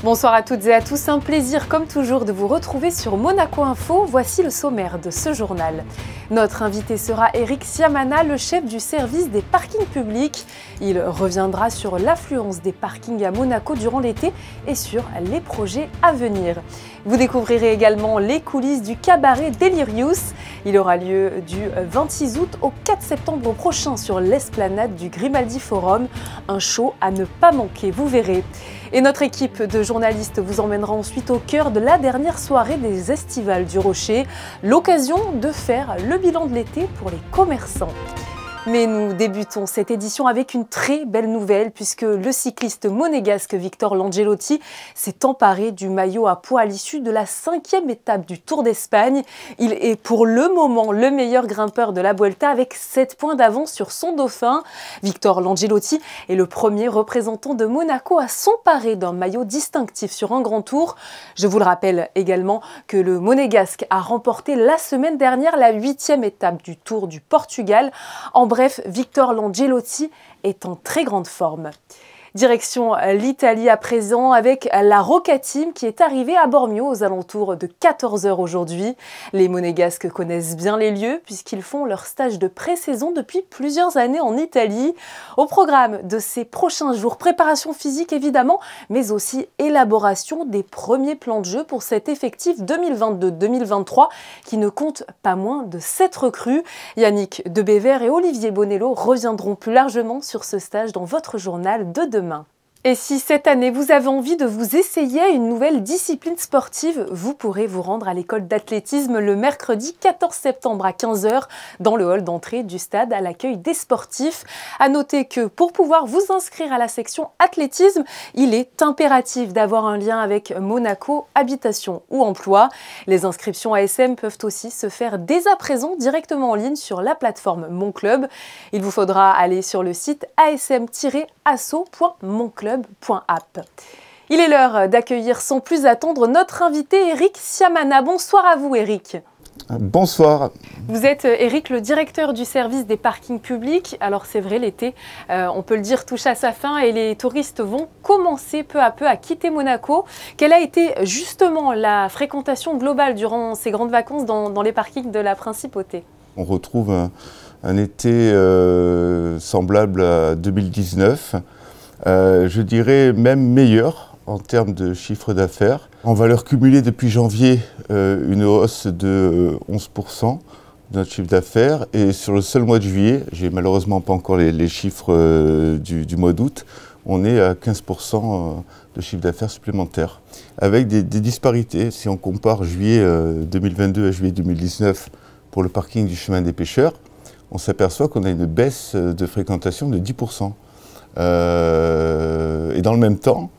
Bonsoir à toutes et à tous, un plaisir comme toujours de vous retrouver sur Monaco Info. Voici le sommaire de ce journal. Notre invité sera Eric Siamana, le chef du service des parkings publics. Il reviendra sur l'affluence des parkings à Monaco durant l'été et sur les projets à venir. Vous découvrirez également les coulisses du cabaret Delirious. Il aura lieu du 26 août au 4 septembre prochain sur l'esplanade du Grimaldi Forum. Un show à ne pas manquer, vous verrez. Et notre équipe de journalistes vous emmènera ensuite au cœur de la dernière soirée des Estivales du Rocher, l'occasion de faire le bilan de l'été pour les commerçants. Mais nous débutons cette édition avec une très belle nouvelle puisque le cycliste monégasque Victor Langelotti s'est emparé du maillot à pois à l'issue de la 5e étape du Tour d'Espagne. Il est pour le moment le meilleur grimpeur de la Vuelta avec 7 points d'avance sur son dauphin. Victor Langelotti est le premier représentant de Monaco à s'emparer d'un maillot distinctif sur un grand tour. Je vous le rappelle également que le monégasque a remporté la semaine dernière la 8e étape du Tour du Portugal. En bref, Victor Langelotti est en très grande forme. Direction l'Italie à présent avec la Roca Team qui est arrivée à Bormio aux alentours de 14 h aujourd'hui. Les monégasques connaissent bien les lieux puisqu'ils font leur stage de pré-saison depuis plusieurs années en Italie. Au programme de ces prochains jours, préparation physique évidemment, mais aussi élaboration des premiers plans de jeu pour cet effectif 2022-2023 qui ne compte pas moins de 7 recrues. Yannick Debévert et Olivier Bonello reviendront plus largement sur ce stage dans votre journal de demain. Et si cette année vous avez envie de vous essayer à une nouvelle discipline sportive, vous pourrez vous rendre à l'école d'athlétisme le mercredi 14 septembre à 15 h dans le hall d'entrée du stade à l'accueil des sportifs. À noter que pour pouvoir vous inscrire à la section athlétisme, il est impératif d'avoir un lien avec Monaco Habitation ou Emploi. Les inscriptions ASM peuvent aussi se faire dès à présent directement en ligne sur la plateforme Mon Club. Il vous faudra aller sur le site asm-asso.monclub.app. Il est l'heure d'accueillir sans plus attendre notre invité Eric Siamana. Bonsoir à vous Eric. Bonsoir. Vous êtes Eric, le directeur du service des parkings publics. Alors c'est vrai, l'été, on peut le dire, touche à sa fin et les touristes vont commencer peu à peu à quitter Monaco. Quelle a été justement la fréquentation globale durant ces grandes vacances dans les parkings de la Principauté? On retrouve un été semblable à 2019. Je dirais même meilleur en termes de chiffre d'affaires. En valeur cumulée depuis janvier, une hausse de 11% de notre chiffre d'affaires. Et sur le seul mois de juillet, j'ai malheureusement pas encore les chiffres du mois d'août, on est à 15% de chiffre d'affaires supplémentaire. Avec des disparités, si on compare juillet 2022 à juillet 2019 pour le parking du chemin des pêcheurs, on s'aperçoit qu'on a une baisse de fréquentation de 10%. Et dans le même temps,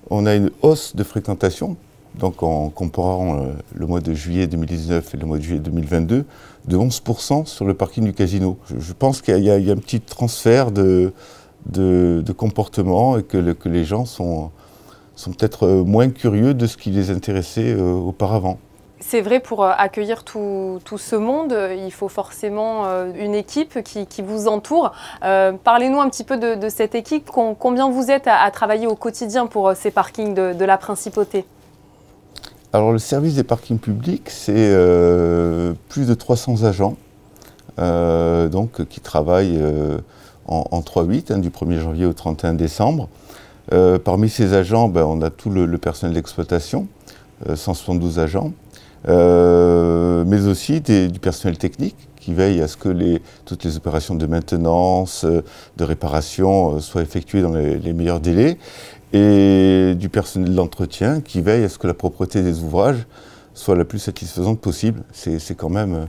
on a une hausse de fréquentation, donc en comparant le mois de juillet 2019 et le mois de juillet 2022, de 11% sur le parking du casino. Je pense qu'il y a un petit transfert de comportement et que les gens sont peut-être moins curieux de ce qui les intéressait auparavant. C'est vrai, pour accueillir tout ce monde, il faut forcément une équipe qui vous entoure. Parlez-nous un petit peu de cette équipe. Combien vous êtes à travailler au quotidien pour ces parkings de la Principauté? Alors le service des parkings publics, c'est plus de 300 agents donc, qui travaillent en 3-8, du 1er janvier au 31 décembre. Parmi ces agents, on a tout le personnel d'exploitation, 172 agents. Mais aussi du personnel technique qui veille à ce que toutes les opérations de maintenance, de réparation soient effectuées dans les meilleurs délais, et du personnel d'entretien qui veille à ce que la propreté des ouvrages soit la plus satisfaisante possible. C'est quand même,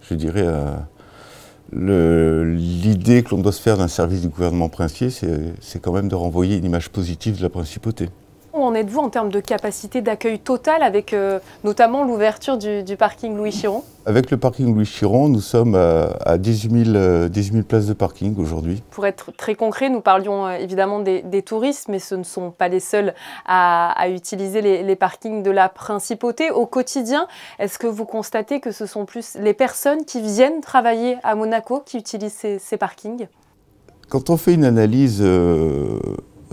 je dirais, l'idée que l'on doit se faire d'un service du gouvernement princier, c'est quand même de renvoyer une image positive de la principauté. Où en êtes-vous en termes de capacité d'accueil totale avec notamment l'ouverture du parking Louis Chiron? Avec le parking Louis Chiron, nous sommes à 18 000 places de parking aujourd'hui. Pour être très concret, nous parlions évidemment des touristes, mais ce ne sont pas les seuls à utiliser les parkings de la Principauté. Au quotidien, est-ce que vous constatez que ce sont plus les personnes qui viennent travailler à Monaco qui utilisent ces parkings? Quand on fait une analyse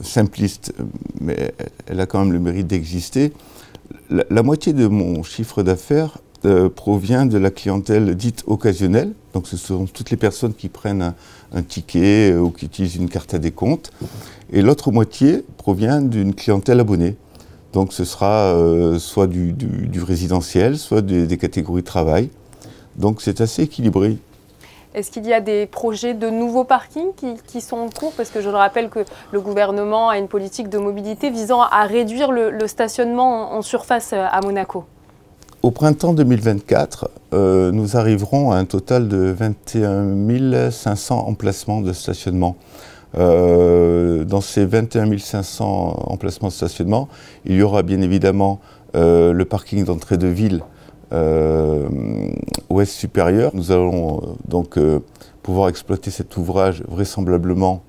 simpliste, mais elle a quand même le mérite d'exister. La moitié de mon chiffre d'affaires provient de la clientèle dite occasionnelle. Donc ce sont toutes les personnes qui prennent un ticket ou qui utilisent une carte à décompte. Et l'autre moitié provient d'une clientèle abonnée. Donc ce sera soit du résidentiel, soit des catégories de travail. Donc c'est assez équilibré. Est-ce qu'il y a des projets de nouveaux parkings qui sont en cours? Parce que je le rappelle que le gouvernement a une politique de mobilité visant à réduire le stationnement en surface à Monaco. Au printemps 2024, nous arriverons à un total de 21 500 emplacements de stationnement. Dans ces 21 500 emplacements de stationnement, il y aura bien évidemment le parking d'entrée de ville ouest supérieur. Nous allons donc pouvoir exploiter cet ouvrage vraisemblablement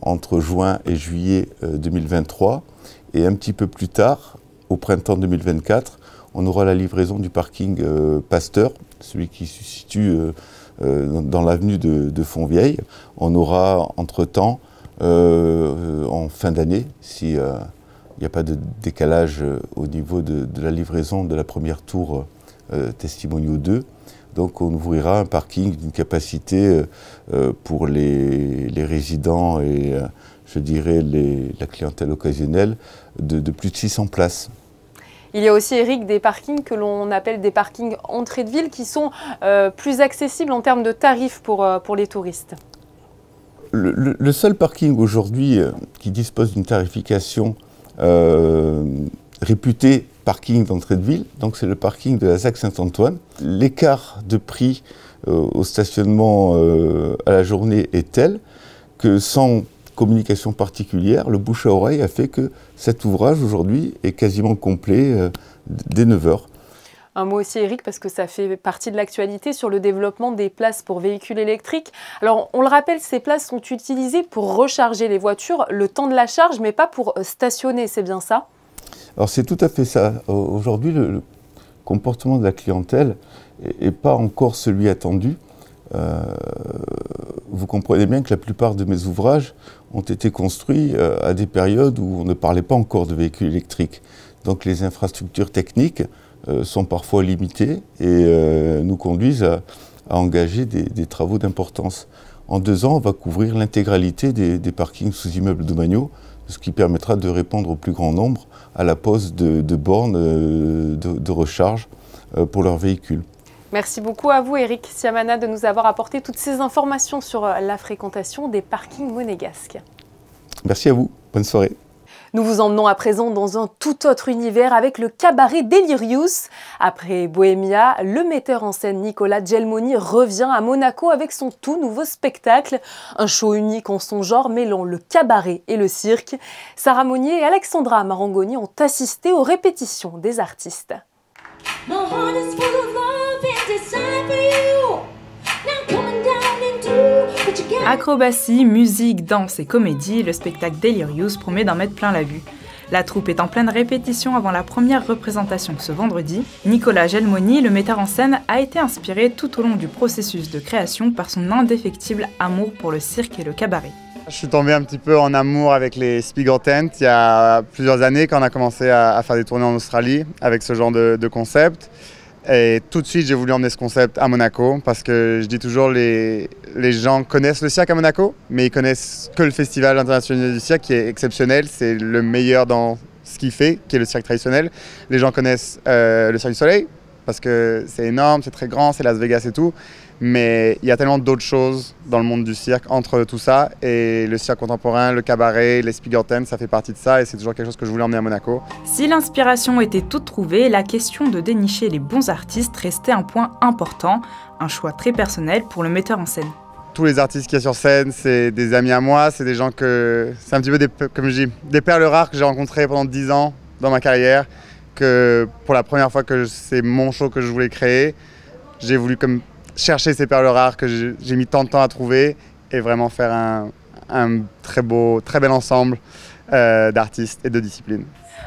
entre juin et juillet 2023. Et un petit peu plus tard, au printemps 2024, on aura la livraison du parking Pasteur, celui qui se situe dans l'avenue de Fontvieille. On aura entre-temps, en fin d'année, s'il n'y a pas de décalage au niveau de la livraison de la première tour Testimonio 2, donc on ouvrira un parking d'une capacité pour les résidents et je dirais la clientèle occasionnelle de plus de 600 places. Il y a aussi, Eric, des parkings que l'on appelle des parkings entrée de ville qui sont plus accessibles en termes de tarifs pour les touristes. Le seul parking aujourd'hui qui dispose d'une tarification réputé parking d'entrée de ville, donc c'est le parking de la ZAC Saint-Antoine. L'écart de prix au stationnement à la journée est tel que sans communication particulière, le bouche à oreille a fait que cet ouvrage aujourd'hui est quasiment complet dès 9 h. Un mot aussi, Eric, parce que ça fait partie de l'actualité sur le développement des places pour véhicules électriques. Alors, on le rappelle, ces places sont utilisées pour recharger les voitures le temps de la charge, mais pas pour stationner, c'est bien ça? Alors, c'est tout à fait ça. Aujourd'hui, le comportement de la clientèle n'est pas encore celui attendu. Vous comprenez bien que la plupart de mes ouvrages ont été construits à des périodes où on ne parlait pas encore de véhicules électriques. Donc, les infrastructures techniques sont parfois limitées et nous conduisent à engager des travaux d'importance. En 2 ans, on va couvrir l'intégralité des parkings sous immeubles domaniaux, ce qui permettra de répondre au plus grand nombre à la pose de bornes de recharge pour leurs véhicules. Merci beaucoup à vous, Eric Siamana, de nous avoir apporté toutes ces informations sur la fréquentation des parkings monégasques. Merci à vous. Bonne soirée. Nous vous emmenons à présent dans un tout autre univers avec le cabaret Delirious. Après Bohémia, le metteur en scène Nicolas Gelmoni revient à Monaco avec son tout nouveau spectacle. Un show unique en son genre mêlant le cabaret et le cirque. Sarah Monnier et Alexandra Marangoni ont assisté aux répétitions des artistes. Acrobatie, musique, danse et comédie, le spectacle Delirious promet d'en mettre plein la vue. La troupe est en pleine répétition avant la première représentation ce vendredi. Nicolas Gelmoni, le metteur en scène, a été inspiré tout au long du processus de création par son indéfectible amour pour le cirque et le cabaret. Je suis tombé un petit peu en amour avec les speaker tents il y a plusieurs années quand on a commencé à faire des tournées en Australie avec ce genre de concept. Et tout de suite, j'ai voulu emmener ce concept à Monaco parce que je dis toujours, les gens connaissent le cirque à Monaco, mais ils connaissent que le Festival international du cirque qui est exceptionnel. C'est le meilleur dans ce qu'il fait, qui est le cirque traditionnel. Les gens connaissent le Cirque du Soleil parce que c'est énorme, c'est très grand, c'est Las Vegas et tout. Mais il y a tellement d'autres choses dans le monde du cirque entre tout ça. Et le cirque contemporain, le cabaret, les speaker tents, ça fait partie de ça et c'est toujours quelque chose que je voulais emmener à Monaco. Si l'inspiration était toute trouvée, la question de dénicher les bons artistes restait un point important, un choix très personnel pour le metteur en scène. Tous les artistes qu'il y a sur scène, c'est des amis à moi, c'est des gens que... C'est un petit peu, comme je dis, des perles rares que j'ai rencontrées pendant 10 ans dans ma carrière, que pour la première fois que c'est mon show que je voulais créer, j'ai voulu comme chercher ces perles rares que j'ai mis tant de temps à trouver et vraiment faire un très bel ensemble d'artistes et de disciplines.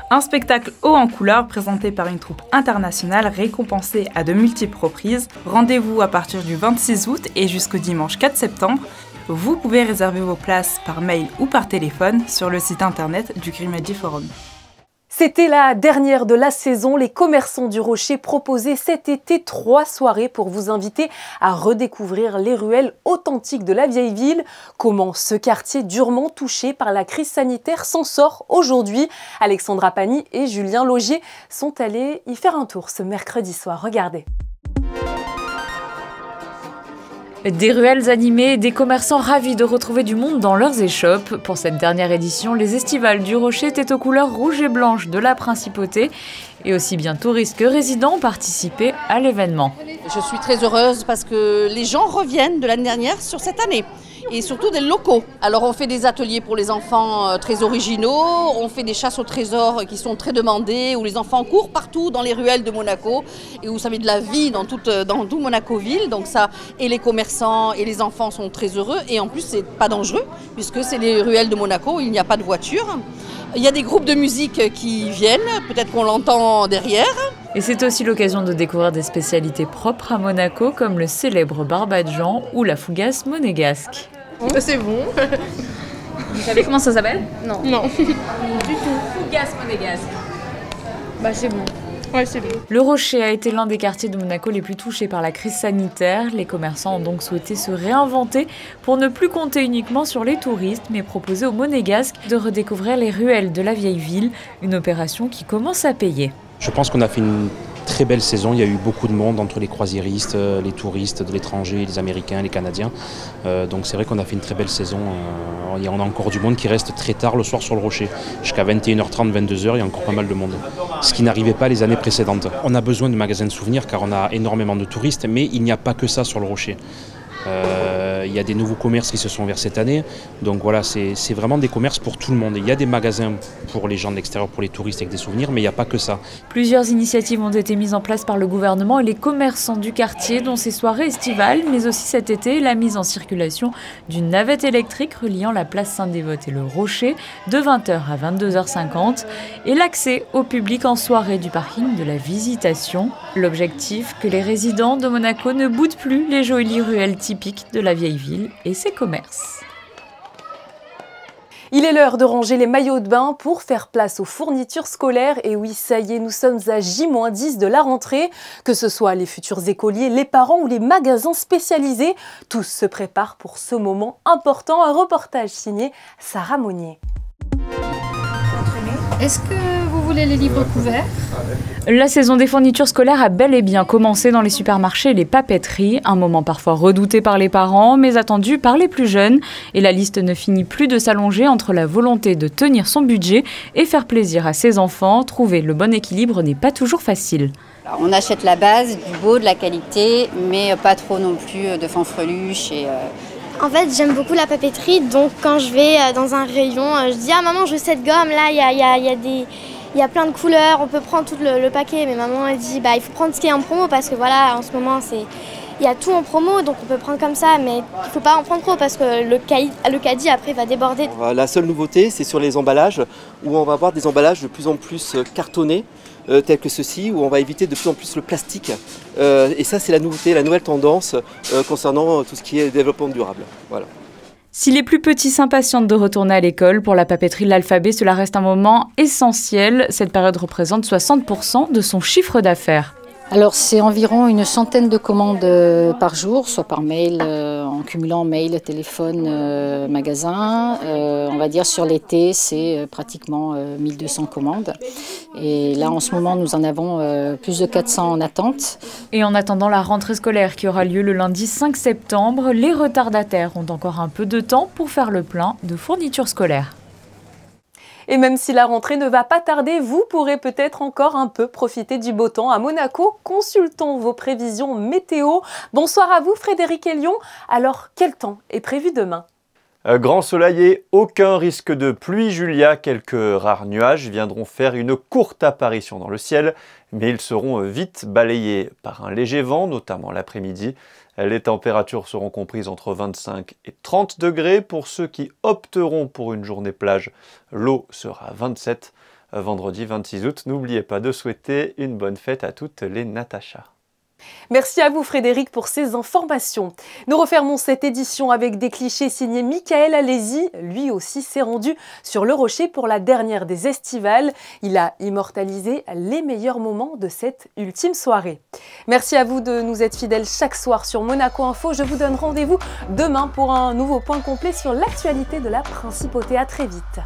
Un spectacle haut en couleurs présenté par une troupe internationale récompensée à de multiples reprises. Rendez-vous à partir du 26 août et jusqu'au dimanche 4 septembre. Vous pouvez réserver vos places par mail ou par téléphone sur le site internet du Grimaldi Forum. C'était la dernière de la saison. Les commerçants du Rocher proposaient cet été 3 soirées pour vous inviter à redécouvrir les ruelles authentiques de la vieille ville. Comment ce quartier durement touché par la crise sanitaire s'en sort aujourd'hui? Alexandra Pani et Julien Laugier sont allés y faire un tour ce mercredi soir. Regardez. Des ruelles animées, des commerçants ravis de retrouver du monde dans leurs échoppes. Pour cette dernière édition, les estivales du Rocher étaient aux couleurs rouge et blanche de la principauté. Et aussi bien touristes que résidents ont participé à l'événement. Je suis très heureuse parce que les gens reviennent de l'année dernière sur cette année. Et surtout des locaux. Alors on fait des ateliers pour les enfants très originaux, on fait des chasses au trésor qui sont très demandées, où les enfants courent partout dans les ruelles de Monaco et où ça met de la vie dans tout Monaco-ville. Donc ça, et les commerçants et les enfants sont très heureux et en plus c'est pas dangereux puisque c'est les ruelles de Monaco où il n'y a pas de voiture. Il y a des groupes de musique qui viennent, peut-être qu'on l'entend derrière. Et c'est aussi l'occasion de découvrir des spécialités propres à Monaco comme le célèbre barbadjan ou la fougasse monégasque. C'est bon. Vous savez comment ça s'appelle? Non. Non. Du tout. Fougasse monégasque. Bah c'est bon. Ouais, c'est bon. Le Rocher a été l'un des quartiers de Monaco les plus touchés par la crise sanitaire. Les commerçants ont donc souhaité se réinventer pour ne plus compter uniquement sur les touristes, mais proposer aux Monégasques de redécouvrir les ruelles de la vieille ville, une opération qui commence à payer. Je pense qu'on a fait une très belle saison. Il y a eu beaucoup de monde entre les croisiéristes, les touristes de l'étranger, les Américains, les Canadiens. Donc c'est vrai qu'on a fait une très belle saison. On a encore du monde qui reste très tard le soir sur le Rocher. Jusqu'à 21h30, 22h, il y a encore pas mal de monde. Ce qui n'arrivait pas les années précédentes. On a besoin de magasins de souvenirs car on a énormément de touristes, mais il n'y a pas que ça sur le Rocher. Il y a des nouveaux commerces qui se sont ouverts cette année. Donc voilà, c'est vraiment des commerces pour tout le monde. Il y a des magasins pour les gens de l'extérieur, pour les touristes avec des souvenirs, mais il n'y a pas que ça. Plusieurs initiatives ont été mises en place par le gouvernement et les commerçants du quartier, dont ces soirées estivales, mais aussi cet été, la mise en circulation d'une navette électrique reliant la place Saint-Dévote et le Rocher de 20h à 22h50 et l'accès au public en soirée du parking de la Visitation. L'objectif, que les résidents de Monaco ne boudent plus les jolies ruelles typiques de la vieille ville et ses commerces. Il est l'heure de ranger les maillots de bain pour faire place aux fournitures scolaires. Et oui, ça y est, nous sommes à J-10 de la rentrée. Que ce soit les futurs écoliers, les parents ou les magasins spécialisés, tous se préparent pour ce moment important. Un reportage signé Sarah Monnier. Est-ce que vous voulez les livres couverts? La saison des fournitures scolaires a bel et bien commencé dans les supermarchés et les papeteries, un moment parfois redouté par les parents, mais attendu par les plus jeunes. Et la liste ne finit plus de s'allonger entre la volonté de tenir son budget et faire plaisir à ses enfants. Trouver le bon équilibre n'est pas toujours facile. Alors, on achète la base, du beau, de la qualité, mais pas trop non plus de fanfreluche. En fait, j'aime beaucoup la papeterie, donc quand je vais dans un rayon, je dis « Ah maman, je veux cette gomme, là, il y a plein de couleurs, on peut prendre tout le paquet. » Mais maman, elle dit « Il faut prendre ce qui est en promo, parce que voilà, en ce moment, il y a tout en promo, donc on peut prendre comme ça, mais il ne faut pas en prendre trop, parce que le caddie, après, va déborder. » La seule nouveauté, c'est sur les emballages, où on va avoir des emballages de plus en plus cartonnés, tels que ceci, où on va éviter de plus en plus le plastique. Et ça, c'est la nouveauté, la nouvelle tendance concernant tout ce qui est développement durable. Voilà. Si les plus petits s'impatientent de retourner à l'école, pour la papeterie de l'alphabet, cela reste un moment essentiel. Cette période représente 60% de son chiffre d'affaires. Alors c'est environ une centaine de commandes par jour, soit par mail, en cumulant mail, téléphone, magasin. On va dire sur l'été, c'est pratiquement 1200 commandes. Et là en ce moment, nous en avons plus de 400 en attente. Et en attendant la rentrée scolaire qui aura lieu le lundi 5 septembre, les retardataires ont encore un peu de temps pour faire le plein de fournitures scolaires. Et même si la rentrée ne va pas tarder, vous pourrez peut-être encore un peu profiter du beau temps à Monaco. Consultons vos prévisions météo. Bonsoir à vous Frédéric Elion. Alors, quel temps est prévu demain ? Grand soleil et aucun risque de pluie, Julia. Quelques rares nuages viendront faire une courte apparition dans le ciel, mais ils seront vite balayés par un léger vent, notamment l'après-midi. Les températures seront comprises entre 25 et 30 degrés. Pour ceux qui opteront pour une journée plage, l'eau sera 27. Vendredi 26 août, n'oubliez pas de souhaiter une bonne fête à toutes les Natacha. Merci à vous Frédéric pour ces informations. Nous refermons cette édition avec des clichés signés Michael Alési. Lui aussi s'est rendu sur le Rocher pour la dernière des estivales. Il a immortalisé les meilleurs moments de cette ultime soirée. Merci à vous de nous être fidèles chaque soir sur Monaco Info. Je vous donne rendez-vous demain pour un nouveau point complet sur l'actualité de la Principauté. À très vite.